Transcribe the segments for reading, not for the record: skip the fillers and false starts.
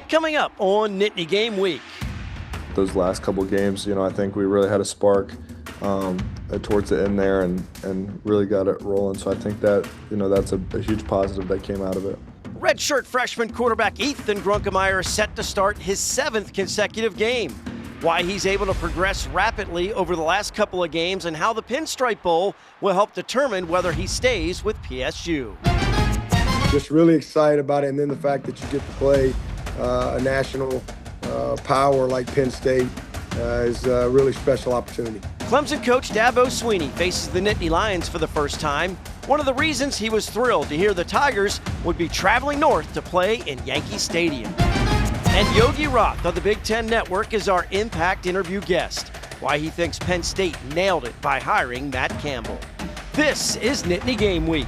Coming up on Nittany Game Week. Those last couple of games, I think we really had a spark towards the end there and really got it rolling. So I think that, that's a huge positive that came out of it. Redshirt freshman quarterback Ethan Grunkemeyer is set to start his 7th consecutive game. Why he's able to progress rapidly over the last couple of games and how the Pinstripe Bowl will help determine whether he stays with PSU. Just really excited about it, and then the fact that you get to play a national power like Penn State is a really special opportunity. Clemson coach Dabo Swinney faces the Nittany Lions for the first time. One of the reasons he was thrilled to hear the Tigers would be traveling north to play in Yankee Stadium. And Yogi Roth of the Big Ten Network is our Impact interview guest. Why he thinks Penn State nailed it by hiring Matt Campbell. This is Nittany Game Week.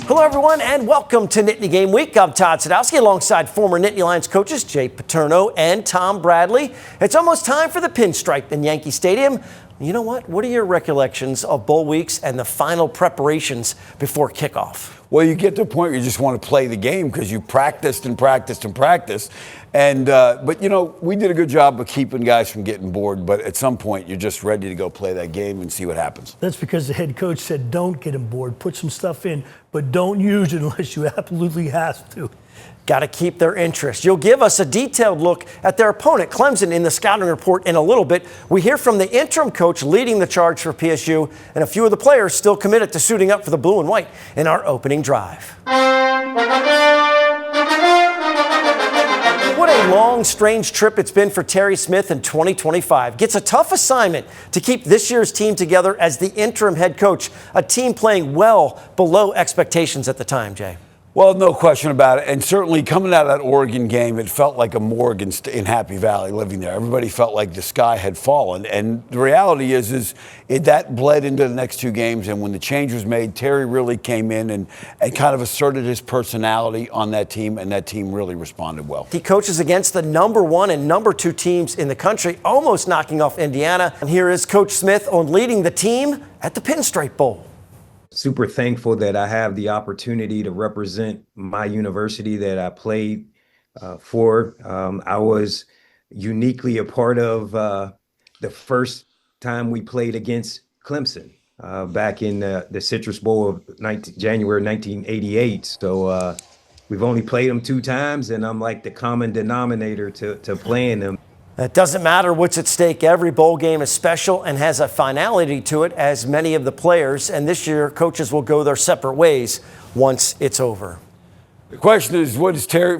Hello, everyone, and welcome to Nittany Game Week. I'm Todd Sadowski alongside former Nittany Lions coaches Jay Paterno and Tom Bradley. It's almost time for the Pinstripe in Yankee Stadium. You know what? What are your recollections of bowl weeks and the final preparations before kickoff? Well, you get to a point where you just want to play the game because you practiced and practiced and practiced. But we did a good job of keeping guys from getting bored. But at some point, you're just ready to go play that game and see what happens. That's because the head coach said, don't get them bored. Put some stuff in, but don't use it unless you absolutely have to. Got to keep their interest. You'll give us a detailed look at their opponent, Clemson, in the scouting report in a little bit. We hear from the interim coach leading the charge for PSU and a few of the players still committed to suiting up for the blue and white in our opening drive. What a long, strange trip it's been for Terry Smith in 2025. Gets a tough assignment to keep this year's team together as the interim head coach, a team playing well below expectations at the time, Jay. Well, no question about it. And certainly coming out of that Oregon game, it felt like a morgue in Happy Valley living there. Everybody felt like the sky had fallen. And the reality is that bled into the next two games. And when the change was made, Terry really came in and kind of asserted his personality on that team, and that team really responded well. He coaches against the number 1 and number 2 teams in the country, almost knocking off Indiana. And here is Coach Smith on leading the team at the Pinstripe Bowl. Super thankful that I have the opportunity to represent my university that I played for. I was uniquely a part of the first time we played against Clemson back in the Citrus Bowl of January 1988. So we've only played them 2 times, and I'm like the common denominator to playing them. It doesn't matter what's at stake. Every bowl game is special and has a finality to it, as many of the players. And this year, coaches will go their separate ways once it's over. The question is, what he's do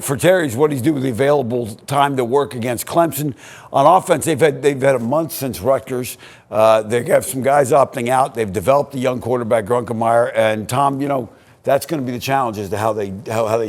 with the available time to work against Clemson. On offense, they've had a month since Rutgers. They have some guys opting out. They've developed a young quarterback, Grunkemeyer. And Tom, that's going to be the challenge as to how they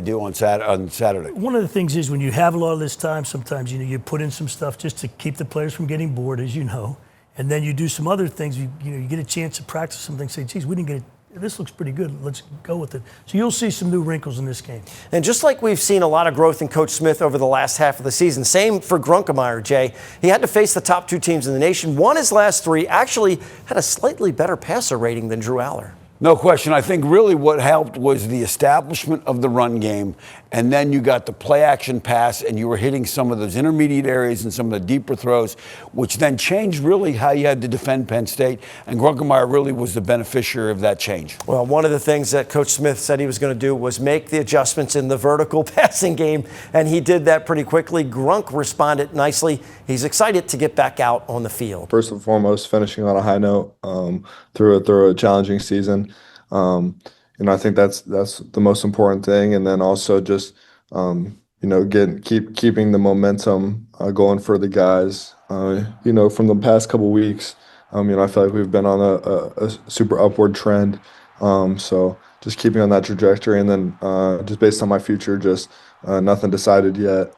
do on Saturday. One of the things is when you have a lot of this time, sometimes you put in some stuff just to keep the players from getting bored, as you know, and then you do some other things. You get a chance to practice some things. Say, geez, we didn't get it. This looks pretty good. Let's go with it. So you'll see some new wrinkles in this game. And just like we've seen a lot of growth in Coach Smith over the last half of the season, same for Grunkemeyer, Jay. He had to face the top 2 teams in the nation. Won his last 3, actually had a slightly better passer rating than Drew Aller. No question. I think really what helped was the establishment of the run game, and then you got the play action pass, and you were hitting some of those intermediate areas and some of the deeper throws, which then changed really how you had to defend Penn State, and Grunkemeyer really was the beneficiary of that change. Well, one of the things that Coach Smith said he was going to do was make the adjustments in the vertical passing game, and he did that pretty quickly. Grunk responded nicely. He's excited to get back out on the field. First and foremost, finishing on a high note through a challenging season. I think that's the most important thing. And then also just, keeping the momentum going for the guys. From the past couple weeks, I feel like we've been on a super upward trend. So just keeping on that trajectory, and then just based on my future, just nothing decided yet.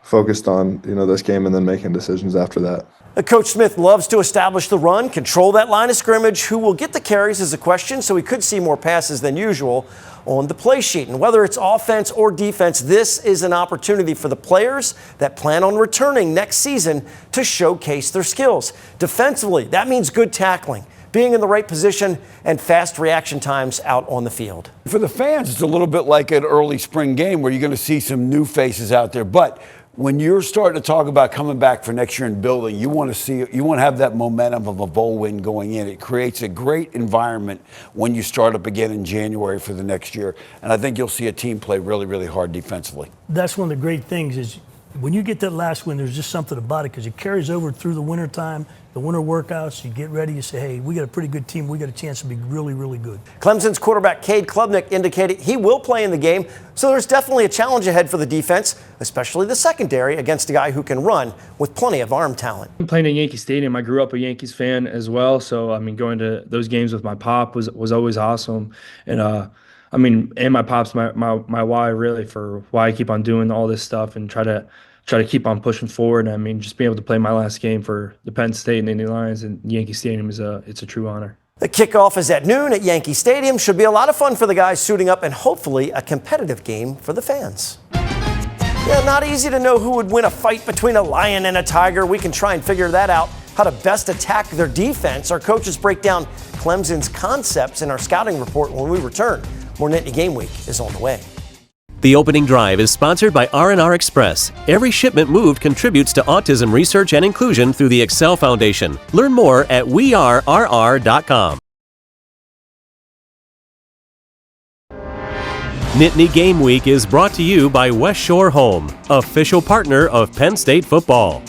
focused on, this game and then making decisions after that. Coach Smith loves to establish the run, control that line of scrimmage. Who will get the carries is a question, so we could see more passes than usual on the play sheet. And whether it's offense or defense, this is an opportunity for the players that plan on returning next season to showcase their skills. Defensively, that means good tackling, being in the right position, and fast reaction times out on the field. For the fans, it's a little bit like an early spring game where you're going to see some new faces out there. But when you're starting to talk about coming back for next year and building, you want to have that momentum of a bowl win going in. It creates a great environment when you start up again in January for the next year. And I think you'll see a team play really, really hard defensively. That's one of the great things is when you get that last win, there's just something about it because it carries over through the wintertime, the winter workouts. You get ready, you say, hey, we got a pretty good team. We got a chance to be really, really good. Clemson's quarterback Cade Klubnik indicated he will play in the game, so there's definitely a challenge ahead for the defense, especially the secondary, against a guy who can run with plenty of arm talent. Playing in Yankee Stadium, I grew up a Yankees fan as well, so going to those games with my pop was always awesome. And and my pop's my why really for why I keep on doing all this stuff and try to keep on pushing forward. Just being able to play my last game for the Penn State and Nittany Lions in Yankee Stadium it's a true honor. The kickoff is at noon at Yankee Stadium. Should be a lot of fun for the guys suiting up and hopefully a competitive game for the fans. Yeah, not easy to know who would win a fight between a lion and a tiger. We can try and figure that out, how to best attack their defense. Our coaches break down Clemson's concepts in our scouting report when we return. More Nittany Game Week is on the way. The opening drive is sponsored by R&R Express. Every shipment moved contributes to autism research and inclusion through the Excel Foundation. Learn more at wearerr.com. Nittany Game Week is brought to you by West Shore Home, official partner of Penn State football.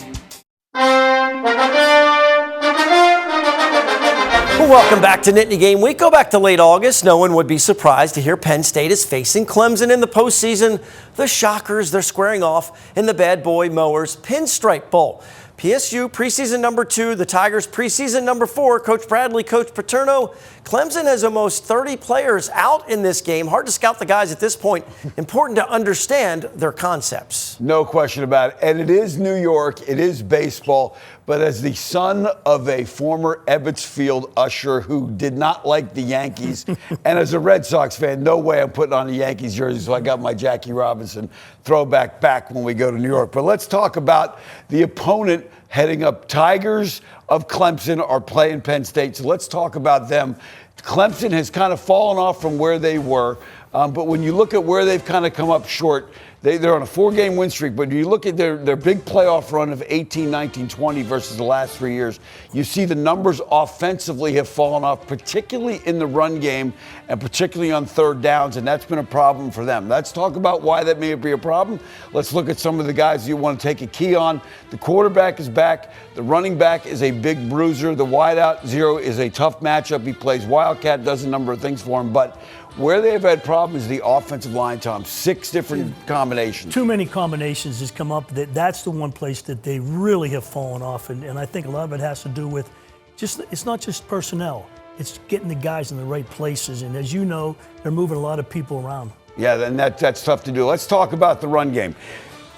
Welcome back to Nittany Game Week. Go back to late August. No one would be surprised to hear Penn State is facing Clemson in the postseason. The Shockers, they're squaring off in the Bad Boy Mowers Pinstripe Bowl. PSU preseason number 2, the Tigers preseason number 4. Coach Bradley, Coach Paterno. Clemson has almost 30 players out in this game. Hard to scout the guys at this point. Important to understand their concepts. No question about it. And it is New York. It is baseball. But as the son of a former Ebbets Field usher who did not like the Yankees, and as a Red Sox fan, no way I'm putting on a Yankees jersey, so I got my Jackie Robinson throwback back when we go to New York. But let's talk about the opponent heading up. Tigers of Clemson are playing Penn State, so let's talk about them. Clemson has kind of fallen off from where they were, but when you look at where they've kind of come up short, they're on a 4-game win streak, but you look at their big playoff run of 18, 19, 20 versus the last 3 years, you see the numbers offensively have fallen off, particularly in the run game and particularly on third downs, and that's been a problem for them. Let's talk about why that may be a problem. Let's look at some of the guys you want to take a key on. The quarterback is back. The running back is a big bruiser. The wideout, Zero, is a tough matchup. He plays Wildcat, does a number of things for him, but where they've had problems is the offensive line, Tom. 6 different combinations. Too many combinations has come up. That's the one place that they really have fallen off. And I think a lot of it has to do with it's not just personnel. It's getting the guys in the right places. And as you know, they're moving a lot of people around. Yeah, and that's tough to do. Let's talk about the run game.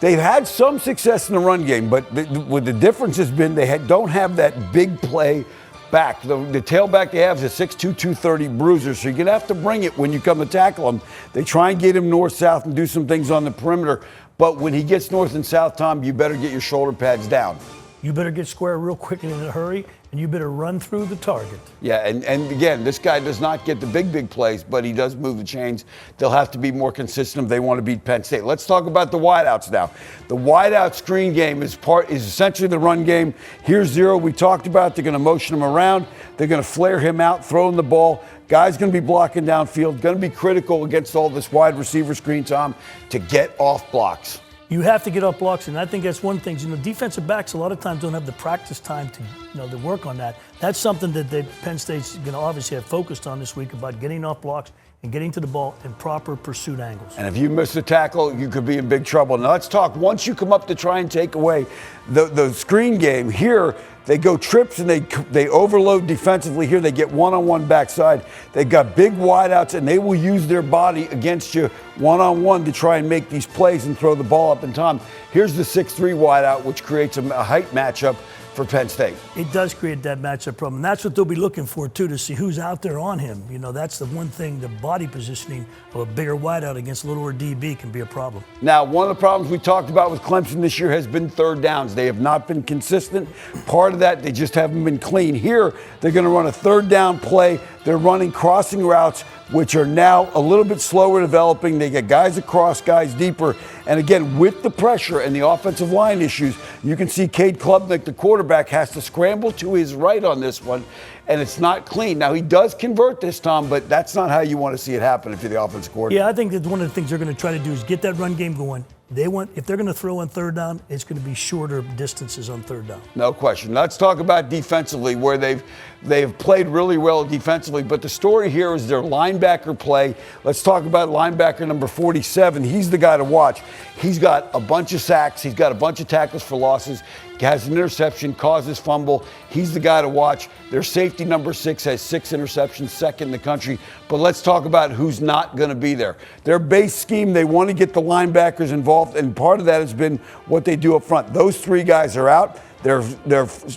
They've had some success in the run game, but the difference has been they don't have that big play back. The tailback they have is a 6'2", 230 bruiser, so you're going to have to bring it when you come to tackle him. They try and get him north-south and do some things on the perimeter, but when he gets north and south, Tom, you better get your shoulder pads down. You better get square real quick and in a hurry, and you better run through the target. Yeah, and again, this guy does not get the big plays, but he does move the chains. They'll have to be more consistent if they want to beat Penn State. Let's talk about the wideouts now. The wideout screen game is essentially the run game. Here's Zero we talked about. They're going to motion him around. They're going to flare him out, throw him the ball. Guy's going to be blocking downfield, going to be critical against all this wide receiver screen, Tom, to get off blocks. You have to get off blocks, and I think that's one thing. Defensive backs a lot of times don't have the practice time to work on that. That's something that Penn State's going to obviously have focused on this week about getting off blocks and getting to the ball in proper pursuit angles. And if you miss a tackle, you could be in big trouble. Now let's talk, once you come up to try and take away the screen game, here They go trips and they overload defensively here. They get one-on-one backside. They've got big wideouts, and they will use their body against you one-on-one to try and make these plays and throw the ball up in time. Here's the 6'3" wideout, which creates a height matchup for Penn State. It does create that matchup problem. And that's what they'll be looking for, too, to see who's out there on him. You know, that's the one thing, the body positioning of a bigger wideout against a littler DB can be a problem. Now, one of the problems we talked about with Clemson this year has been third downs. They have not been consistent. Part of that, they just haven't been clean. Here, they're going to run a third down play. They're running crossing routes, which are now a little bit slower developing. They get guys across, guys deeper. And again, with the pressure and the offensive line issues, you can see Cade Klubnik, the quarterback, has to scramble to his right on this one, and it's not clean. Now, he does convert this, Tom, but that's not how you want to see it happen if you're the offensive coordinator. Yeah, I think that one of the things they're going to try to do is get that run game going. If they're going to throw on third down, it's going to be shorter distances on third down. No question. Let's talk about defensively, where they've played really well defensively. But the story here is their linebacker play. Let's talk about linebacker number 47. He's the guy to watch. He's got a bunch of sacks. He's got a bunch of tackles for losses. Has an interception, causes fumble. He's the guy to watch. Their safety number 6 has 6 interceptions, second in the country. But let's talk about who's not going to be there. Their base scheme, they want to get the linebackers involved, and part of that has been what they do up front. Those 3 guys are out. Their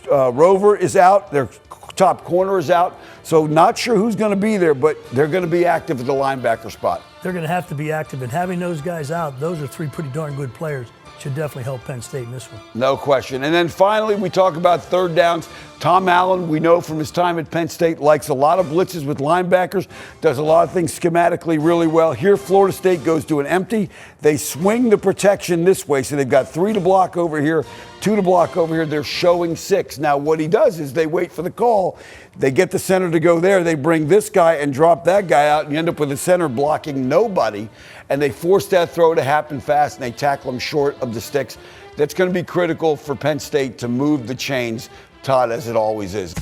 rover is out. Their top corner is out. So not sure who's going to be there, but they're going to be active at the linebacker spot. They're going to have to be active, and having those guys out, those are 3 pretty darn good players. Should definitely help Penn State in this one. No question. And then finally, we talk about third downs. Tom Allen, we know from his time at Penn State, likes a lot of blitzes with linebackers, does a lot of things schematically really well. Here, Florida State goes to an empty. They swing the protection this way, so they've got 3 to block over here, 2 to block over here. They're showing 6. Now, what he does is they wait for the call. They get the center to go there. They bring this guy and drop that guy out, and you end up with the center blocking nobody. And they force that throw to happen fast, and they tackle him short of the sticks. That's going to be critical for Penn State to move the chains, Todd, as it always is.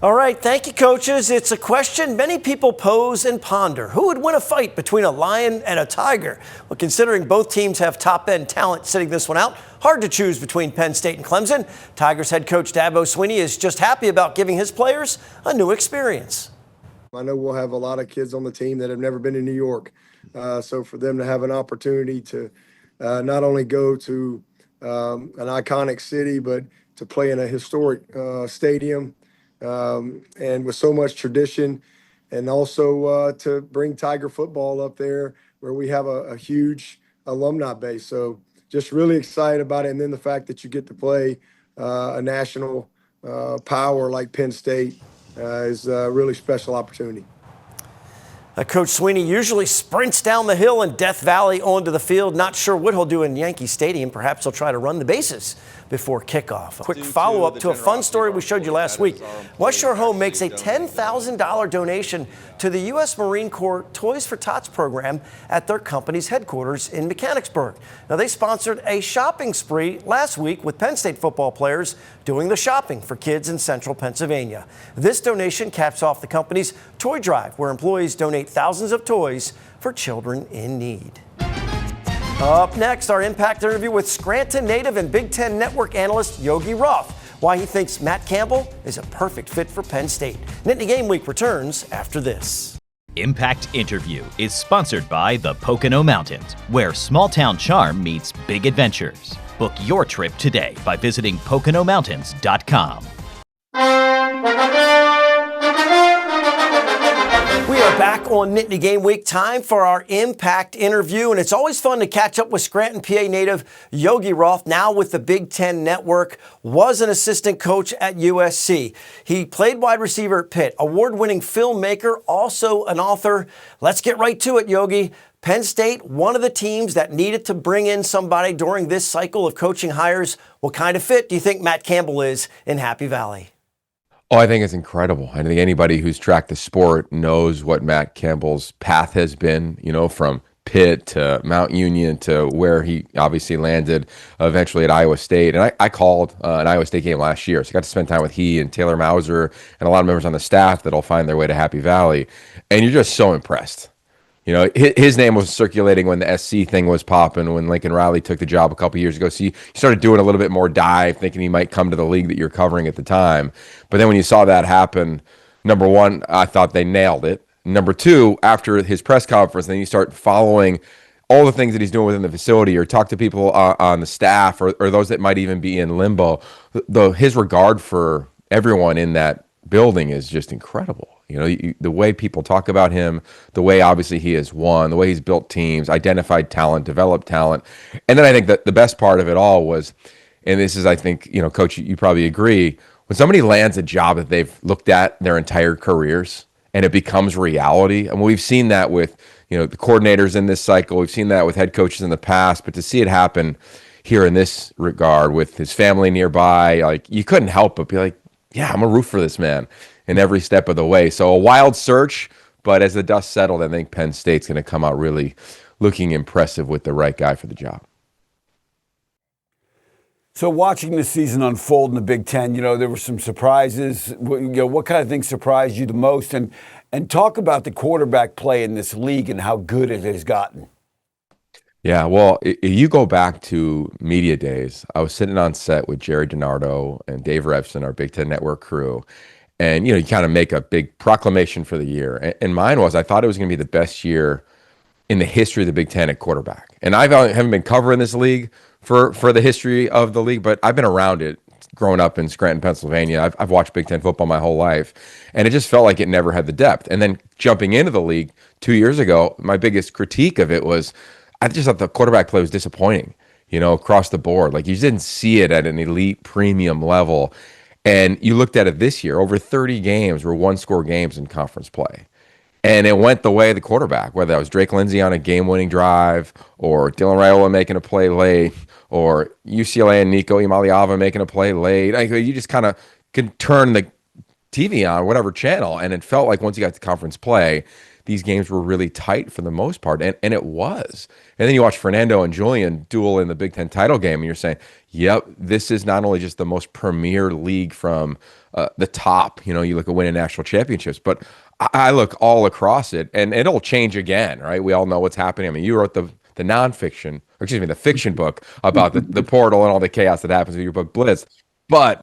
All right, thank you, coaches. It's a question many people pose and ponder. Who would win a fight between a lion and a tiger? Well, considering both teams have top-end talent sitting this one out, hard to choose between Penn State and Clemson. Tigers head coach Dabo Swinney is just happy about giving his players a new experience. I know we'll have a lot of kids on the team that have never been to New York. So for them to have an opportunity to not only go to an iconic city, but to play in a historic stadium and with so much tradition, and also to bring Tiger football up there where we have a huge alumni base. So just really excited about it. And then the fact that you get to play a national power like Penn State is a really special opportunity. Coach Swinney usually sprints down the hill in Death Valley onto the field. Not sure what he'll do in Yankee Stadium. Perhaps he'll try to run the bases before kickoff. A quick follow-up to a fun story we showed you last week. West Shore Home makes a $10,000 donation to the U.S. Marine Corps Toys for Tots program at their company's headquarters in Mechanicsburg. Now, they sponsored a shopping spree last week with Penn State football players doing the shopping for kids in central Pennsylvania. This donation caps off the company's toy drive, where employees donate thousands of toys for children in need. Up next, our Impact interview with Scranton native and Big Ten Network analyst Yogi Roth. Why he thinks Matt Campbell is a perfect fit for Penn State. Nittany Game Week returns after this. Impact Interview is sponsored by the Pocono Mountains, where small-town charm meets big adventures. Book your trip today by visiting PoconoMountains.com. We are back on Nittany Game Week. Time for our Impact interview, and it's always fun to catch up with Scranton, PA native Yogi Roth, now with the Big Ten Network, was an assistant coach at USC. He played wide receiver at Pitt, award-winning filmmaker, also an author. Let's get right to it, Yogi. Penn State, one of the teams that needed to bring in somebody during this cycle of coaching hires. What kind of fit do you think Matt Campbell is in Happy Valley? Oh, I think it's incredible. I think anybody who's tracked the sport knows what Matt Campbell's path has been, you know, from Pitt to Mount Union to where he obviously landed eventually at Iowa State. And I called an Iowa State game last year, so I got to spend time with he and Taylor Mauser and a lot of members on the staff that'll find their way to Happy Valley. And you're just so impressed You know, his name was circulating when the SC thing was popping, when Lincoln Riley took the job a couple years ago. So you started doing a little bit more dive, thinking he might come to the league that you're covering at the time. But then when you saw that happen, number one, I thought they nailed it. Number two, after his press conference, then you start following all the things that he's doing within the facility, or talk to people on the staff, or those that might even be in limbo. His regard for everyone in that building is just incredible. You know, the way people talk about him, the way obviously he has won, the way he's built teams, identified talent, developed talent. And then I think that the best part of it all was, and this is, I think, you know, Coach, you probably agree, when somebody lands a job that they've looked at their entire careers and it becomes reality. And we've seen that with, you know, the coordinators in this cycle. We've seen that with head coaches in the past, but to see it happen here in this regard with his family nearby, like, you couldn't help but be like, yeah, I'm a root for this man in every step of the way. So a wild search, but as the dust settled, I think Penn State's going to come out really looking impressive with the right guy for the job. So watching the season unfold in the Big Ten, you know, there were some surprises. You know, what kind of things surprised you the most? And talk about the quarterback play in this league and how good it has gotten. Yeah, well, if you go back to media days, I was sitting on set with Jerry DiNardo and Dave Revson, our Big Ten Network crew. And, you know, you kind of make a big proclamation for the year. And mine was, I thought it was going to be the best year in the history of the Big Ten at quarterback. And I haven't been covering this league for the history of the league, but I've been around it growing up in Scranton, Pennsylvania. I've watched Big Ten football my whole life, and it just felt like it never had the depth. And then jumping into the league 2 years ago, my biggest critique of it was I just thought the quarterback play was disappointing, you know, across the board. Like, you just didn't see it at an elite premium level. And you looked at it this year, over 30 games were one-score games in conference play. And it went the way of the quarterback, whether that was Drake Lindsey on a game-winning drive, or Dylan Raiola making a play late, or UCLA and Nico Imaliava making a play late. Like, you just kind of can turn the TV on, whatever channel, and it felt like once you got to conference play, these games were really tight for the most part, and it was. And then you watch Fernando and Julian duel in the Big Ten title game, and you're saying, yep, this is not only just the most premier league from the top, you know, you look at winning national championships, but I look all across it, and it'll change again, right? We all know what's happening. I mean, you wrote the nonfiction, or excuse me, the fiction book about the portal and all the chaos that happens with your book Blitz, but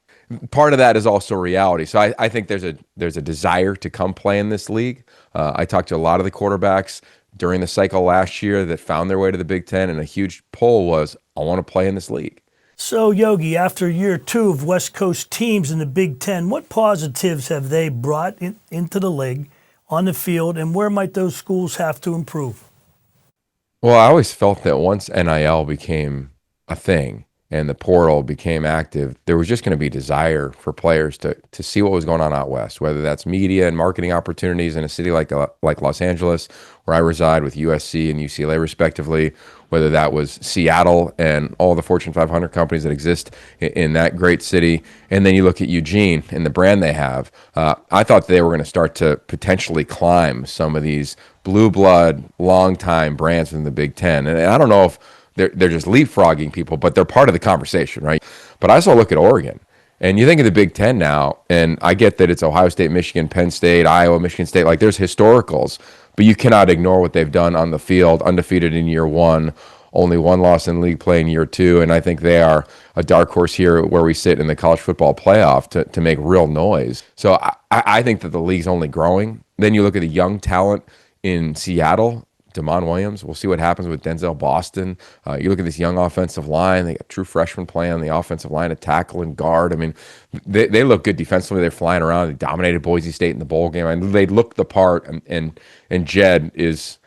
part of that is also reality. So I think there's a desire to come play in this league. I talked to a lot of the quarterbacks during the cycle last year that found their way to the Big Ten, and a huge pull was, I want to play in this league. So, Yogi, after year two of West Coast teams in the Big Ten, what positives have they brought into the league on the field, and where might those schools have to improve? Well, I always felt that once NIL became a thing and the portal became active, there was just going to be desire for players to see what was going on out west, whether that's media and marketing opportunities in a city like Los Angeles, where I reside with USC and UCLA respectively, whether that was Seattle and all the Fortune 500 companies that exist in that great city. And then you look at Eugene and the brand they have. I thought they were going to start to potentially climb some of these blue blood, long-time brands in the Big Ten. And I don't know if they're just leapfrogging people, but they're part of the conversation, right? But I also look at Oregon, and you think of the Big Ten now, and I get that it's Ohio State, Michigan, Penn State, Iowa, Michigan State. Like, there's historicals, but you cannot ignore what they've done on the field, undefeated in year one, only one loss in league play in year two, and I think they are a dark horse here where we sit in the college football playoff to make real noise. So I think that the league's only growing. Then you look at the young talent in Seattle, Damon Williams. We'll see what happens with Denzel Boston. You look at this young offensive line. They got true freshmen playing on the offensive line to tackle and guard. I mean, they look good defensively. They're flying around. They dominated Boise State in the bowl game. I mean, they look the part. And Jed is,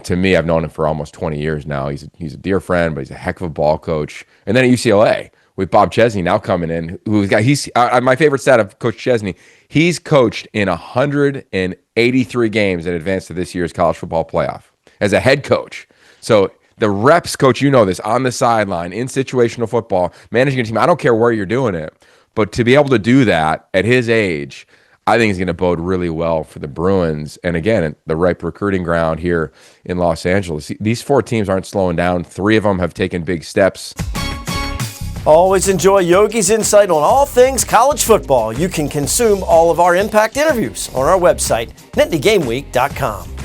to me, I've known him for almost 20 years now. He's a dear friend, but he's a heck of a ball coach. And then at UCLA with Bob Chesney now coming in, he's my favorite stat of Coach Chesney. He's coached in 183 games in advance to this year's college football playoff as a head coach. So the reps, Coach, you know this, on the sideline, in situational football, managing a team, I don't care where you're doing it, but to be able to do that at his age, I think is going to bode really well for the Bruins. And again, the ripe recruiting ground here in Los Angeles. These four teams aren't slowing down. Three of them have taken big steps. Always enjoy Yogi's insight on all things college football. You can consume all of our Impact interviews on our website, NittanyGameWeek.com.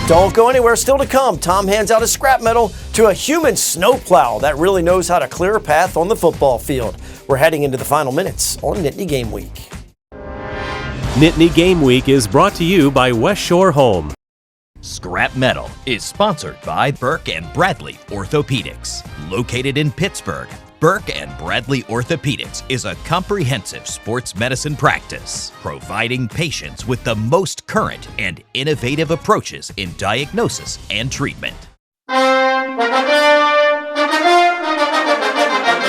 Don't go anywhere. Still to come, Tom hands out a scrap medal to a human snowplow that really knows how to clear a path on the football field. We're heading into the final minutes on Nittany Game Week. Nittany Game Week is brought to you by West Shore Home. Scrap Metal is sponsored by Burke and Bradley Orthopedics. Located in Pittsburgh, Burke and Bradley Orthopedics is a comprehensive sports medicine practice, providing patients with the most current and innovative approaches in diagnosis and treatment.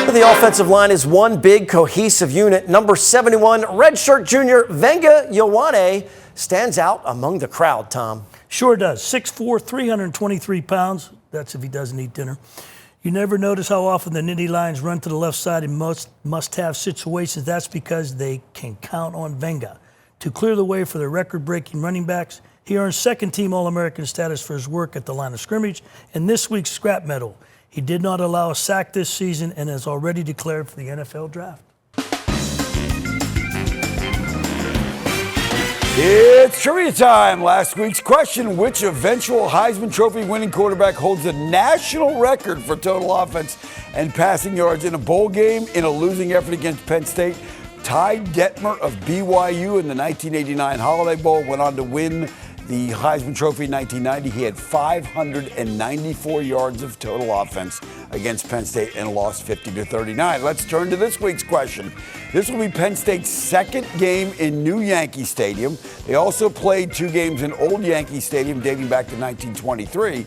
The offensive line is one big cohesive unit. Number 71, redshirt junior Venga Ioane stands out among the crowd, Tom. Sure does. 6'4", 323 pounds. That's if he doesn't eat dinner. You never notice how often the Nittany Lions run to the left side in must-have situations. That's because they can count on Venga to clear the way for the record-breaking running backs. He earned second-team All-American status for his work at the line of scrimmage and this week's scrap medal. He did not allow a sack this season and is already declared for the NFL draft. It's trivia time. Last week's question: which eventual Heisman Trophy winning quarterback holds the national record for total offense and passing yards in a bowl game in a losing effort against Penn State? Ty Detmer of BYU in the 1989 Holiday Bowl went on to win the Heisman Trophy in 1990. He had 594 yards of total offense against Penn State and lost 50-39. Let's turn to this week's question. This will be Penn State's second game in New Yankee Stadium. They also played 2 games in Old Yankee Stadium dating back to 1923.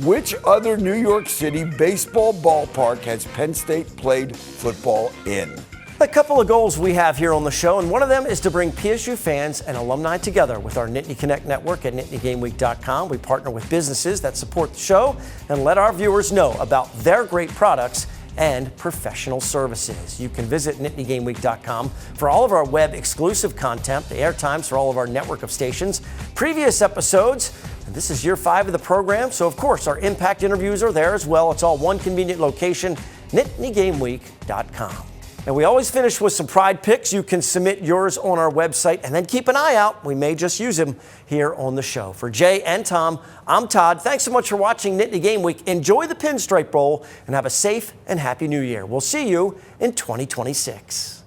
Which other New York City baseball ballpark has Penn State played football in? A couple of goals we have here on the show, and one of them is to bring PSU fans and alumni together with our Nittany Connect network at NittanyGameWeek.com. We partner with businesses that support the show and let our viewers know about their great products and professional services. You can visit NittanyGameWeek.com for all of our web exclusive content, the air times for all of our network of stations, previous episodes, and this is year 5 of the program, so of course our impact interviews are there as well. It's all one convenient location, NittanyGameWeek.com. And we always finish with some pride picks. You can submit yours on our website and then keep an eye out. We may just use them here on the show. For Jay and Tom, I'm Todd. Thanks so much for watching Nittany Game Week. Enjoy the Pinstripe Bowl and have a safe and happy new year. We'll see you in 2026.